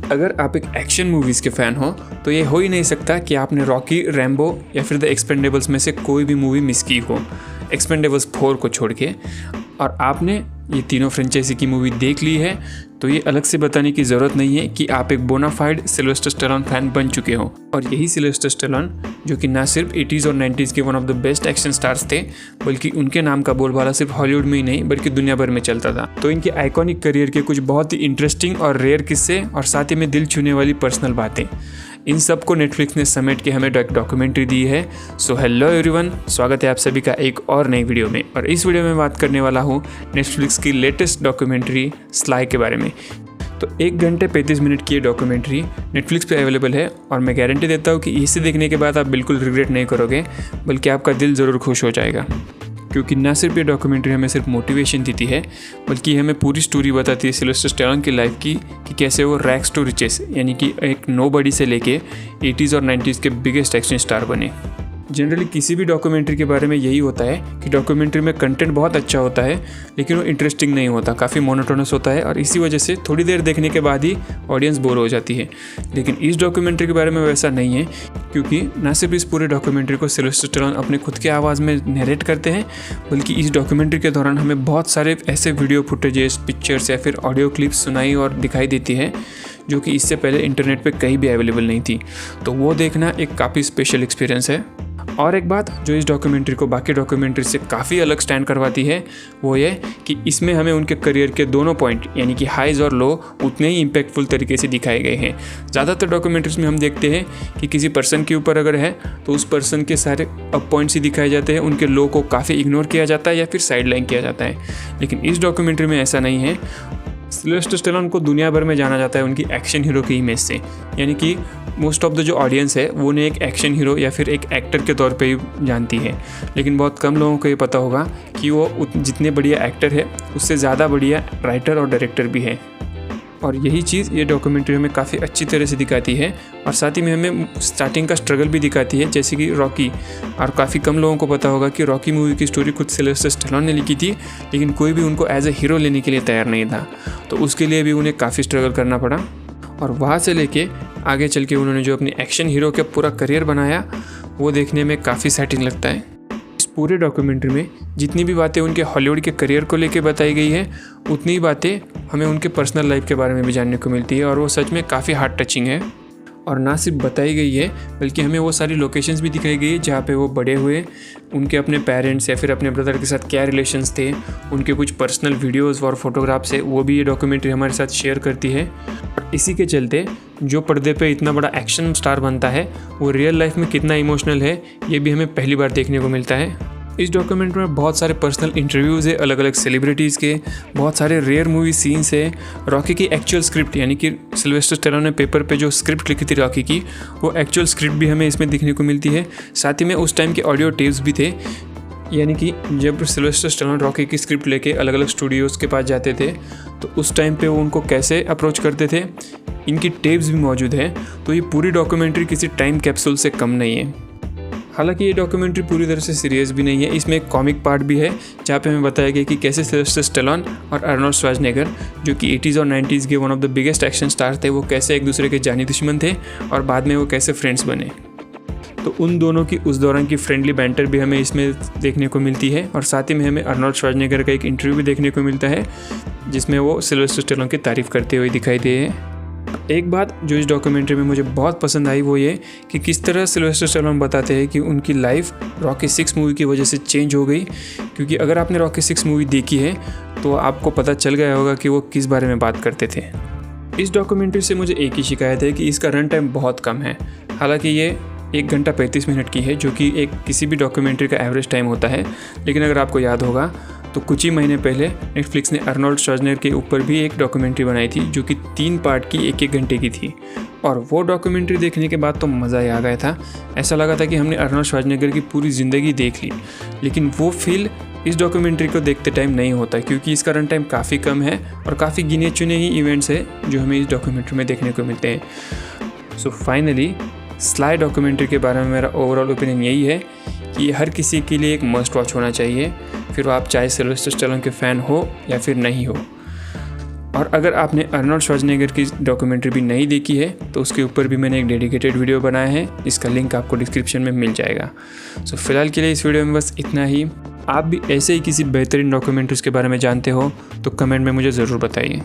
अगर आप एक एक्शन मूवीज़ के फ़ैन हो तो ये हो ही नहीं सकता कि आपने रॉकी, रैम्बो या फिर द एक्सपेंडेबल्स में से कोई भी मूवी मिस की हो, एक्सपेंडेबल्स 4 को छोड़ के, और आपने ये तीनों फ्रेंचाइजी की मूवी देख ली है, तो ये अलग से बताने की ज़रूरत नहीं है कि आप एक बोनाफाइड सिल्वेस्टर स्टैलोन फ़ैन बन चुके हो। और यही सिल्वेस्टर स्टैलोन, जो कि ना सिर्फ 80s और 90s के one of the best action stars थे, बल्कि उनके नाम का बोलबाला सिर्फ हॉलीवुड में ही नहीं बल्कि दुनिया भर में चलता था। तो इनके आइकॉनिक करियर के कुछ बहुत ही इंटरेस्टिंग और रेयर किस्से और साथ ही में दिल छूने वाली पर्सनल बातें, इन सब को नेटफ्लिक्स ने समेट के हमें डॉक्यूमेंट्री दी है। सो हेलो एवरीवन, स्वागत है आप सभी का एक और नई वीडियो में। और इस वीडियो में बात करने वाला हूँ नेटफ्लिक्स की लेटेस्ट डॉक्यूमेंट्री स्लाई के बारे में। तो 1 घंटे 35 मिनट की ये डॉक्यूमेंट्री नेटफ्लिक्स पे अवेलेबल है और मैं गारंटी देता हूँ कि इसे देखने के बाद आप बिल्कुल रिग्रेट नहीं करोगे, बल्कि आपका दिल ज़रूर खुश हो जाएगा। क्योंकि ना सिर्फ ये डॉक्यूमेंट्री हमें सिर्फ मोटिवेशन देती है, बल्कि हमें पूरी स्टोरी बताती है सिल्वेस्टर स्टैलोन की लाइफ की, कि कैसे वो रैग्स टू रिचेस यानी कि एक नोबडी से लेके 80s और 90s के बिगेस्ट एक्शन स्टार बने। जनरली किसी भी डॉक्यूमेंट्री के बारे में यही होता है कि डॉक्यूमेंट्री में कंटेंट बहुत अच्छा होता है, लेकिन वो इंटरेस्टिंग नहीं होता, काफ़ी मोनोटोनस होता है और इसी वजह से थोड़ी देर देखने के बाद ही ऑडियंस बोर हो जाती है। लेकिन इस डॉक्यूमेंट्री के बारे में वैसा नहीं है, क्योंकि ना सिर्फ इस पूरे डॉक्यूमेंट्री को सिल्वेस्टर स्टैलोन अपने खुद के आवाज़ में नरेट करते हैं, बल्कि इस डॉक्यूमेंट्री के दौरान हमें बहुत सारे ऐसे वीडियो फुटेजेस, पिक्चर्स या फिर ऑडियो क्लिप्स सुनाई और दिखाई देती है जो कि इससे पहले इंटरनेट पे कहीं भी अवेलेबल नहीं थी। तो वो देखना एक काफ़ी स्पेशल एक्सपीरियंस है। और एक बात जो इस डॉक्यूमेंट्री को बाकी डॉक्यूमेंट्री से काफ़ी अलग स्टैंड करवाती है, वो ये कि इसमें हमें उनके करियर के दोनों पॉइंट यानी कि हाइज और लो उतने ही इम्पैक्टफुल तरीके से दिखाए गए हैं। ज़्यादातर डॉक्यूमेंट्रीज में हम देखते हैं कि किसी पर्सन के ऊपर अगर है तो उस पर्सन के सारे अप पॉइंट्स ही दिखाए जाते हैं, उनके लो को काफ़ी इग्नोर किया जाता है या फिर साइड लाइन किया जाता है। लेकिन इस डॉक्यूमेंट्री में ऐसा नहीं है। सिल्वेस्टर स्टैलोन को दुनिया भर में जाना जाता है उनकी एक्शन हीरो की इमेज से, यानी कि मोस्ट ऑफ द जो ऑडियंस है वो उन्हें एक एक्शन हीरो या फिर एक एक्टर के तौर पे ही जानती है। लेकिन बहुत कम लोगों को ये पता होगा कि वो जितने बढ़िया एक्टर है उससे ज़्यादा बढ़िया राइटर और डायरेक्टर भी है। और यही चीज़ ये डॉक्यूमेंट्री हमें काफ़ी अच्छी तरह से दिखाती है और साथ ही में हमें स्टार्टिंग का स्ट्रगल भी दिखाती है, जैसे कि रॉकी। और काफ़ी कम लोगों को पता होगा कि रॉकी मूवी की स्टोरी खुद सिल्वेस्टर स्टैलोन ने लिखी थी, लेकिन कोई भी उनको एज ए हीरो लेने के लिए तैयार नहीं था। तो उसके लिए भी उन्हें काफ़ी स्ट्रगल करना पड़ा और वहाँ से लेके आगे चल के उन्होंने जो अपनी एक्शन हीरो का पूरा करियर बनाया, वो देखने में काफ़ी सेटिंग लगता है। इस पूरे डॉक्यूमेंट्री में जितनी भी बातें उनके हॉलीवुड के करियर को लेके बताई गई है, उतनी ही बातें हमें उनके पर्सनल लाइफ के बारे में भी जानने को मिलती है और वो सच में काफ़ी हार्ट टचिंग है। और ना सिर्फ बताई गई है, बल्कि हमें वो सारी लोकेशंस भी दिखाई गई है जहाँ पे वो बड़े हुए, उनके अपने पेरेंट्स या फिर अपने ब्रदर के साथ क्या रिलेशंस थे, उनके कुछ पर्सनल वीडियोस और फोटोग्राफ्स है, वो भी ये डॉक्यूमेंट्री हमारे साथ शेयर करती है। इसी के चलते जो पर्दे पे इतना बड़ा एक्शन स्टार बनता है, वो रियल लाइफ में कितना इमोशनल है, ये भी हमें पहली बार देखने को मिलता है। इस डॉक्यूमेंट्री में बहुत सारे पर्सनल इंटरव्यूज़ है अलग अलग सेलिब्रिटीज़ के, बहुत सारे रेयर मूवी सीन्स है, रॉकी की एक्चुअल स्क्रिप्ट यानी कि सिल्वेस्टर स्टैलोन ने पेपर पे जो स्क्रिप्ट लिखी थी रॉकी की, वो एक्चुअल स्क्रिप्ट भी हमें इसमें दिखने को मिलती है। साथ ही में उस टाइम के ऑडियो टेप्स भी थे, यानी कि जब सिल्वेस्टर स्टैलोन रॉकी की स्क्रिप्ट लेके अलग अलग स्टूडियोज़ के पास जाते थे तो उस टाइम पे वो उनको कैसे अप्रोच करते थे, इनकी टेप्स भी मौजूद है। तो ये पूरी डॉक्यूमेंट्री किसी टाइम कैप्सूल से कम नहीं है। हालांकि ये डॉक्यूमेंट्री पूरी तरह से सीरियस भी नहीं है, इसमें एक कॉमिक पार्ट भी है जहाँ पे हमें बताया गया कि कैसे सिल्वेस्टर स्टैलोन और अर्नोल्ड श्वार्ज़नेगर, जो कि 80s और 90s के one of the biggest action star थे, वो कैसे एक दूसरे के जानी दुश्मन थे और बाद में वो कैसे फ्रेंड्स बने। तो उन दोनों की उस दौरान की फ्रेंडली बैंटर भी हमें इसमें देखने को मिलती है और साथ ही में हमें अर्नोल्ड श्वार्ज़नेगर का एक इंटरव्यू भी देखने को मिलता है जिसमें वो सिल्वेस्टर स्टैलोन की तारीफ़ करते हुए दिखाई दे हैं। एक बात जो इस डॉक्यूमेंट्री में मुझे बहुत पसंद आई वो ये कि किस तरह सिल्वेस्टर स्टैलोन बताते हैं कि उनकी लाइफ रॉकी 6 मूवी की वजह से चेंज हो गई। क्योंकि अगर आपने रॉकी 6 मूवी देखी है तो आपको पता चल गया होगा कि वो किस बारे में बात करते थे। इस डॉक्यूमेंट्री से मुझे एक ही शिकायत है कि इसका रन टाइम बहुत कम है। हालांकि ये 1 घंटा 35 मिनट की है, जो कि एक किसी भी डॉक्यूमेंट्री का एवरेज टाइम होता है। लेकिन अगर आपको याद होगा तो कुछ ही महीने पहले नेटफ्लिक्स ने अर्नोल्ड श्वार्ज़नेगर के ऊपर भी एक डॉक्यूमेंट्री बनाई थी जो कि 3 पार्ट की 1-1 घंटे की थी। और वो डॉक्यूमेंट्री देखने के बाद तो मज़ा ही आ गया था। ऐसा लगा था कि हमने अर्नोल्ड श्वार्ज़नेगर की पूरी ज़िंदगी देख ली। लेकिन वो फील इस डॉक्यूमेंट्री को देखते टाइम नहीं होता, क्योंकि इसका रन टाइम काफ़ी कम है और काफ़ी गिने चुने ही इवेंट्स है जो हमें इस डॉक्यूमेंट्री में देखने को मिलते हैं। सो फाइनली स्लाई डॉक्यूमेंट्री के बारे में मेरा ओवरऑल ओपिनियन यही है कि ये हर किसी के लिए एक मस्ट वॉच होना चाहिए, फिर आप चाहे सिल्वेस्टर स्टैलोन के फ़ैन हो या फिर नहीं हो। और अगर आपने अर्नोल्ड श्वार्ज़नेगर की डॉक्यूमेंट्री भी नहीं देखी है तो उसके ऊपर भी मैंने एक डेडिकेटेड वीडियो बनाया है, इसका लिंक आपको डिस्क्रिप्शन में मिल जाएगा। सो फिलहाल के लिए इस वीडियो में बस इतना ही। आप भी ऐसे ही किसी बेहतरीन डॉक्यूमेंट्रीज़ के बारे में जानते हो तो कमेंट में मुझे ज़रूर बताइए।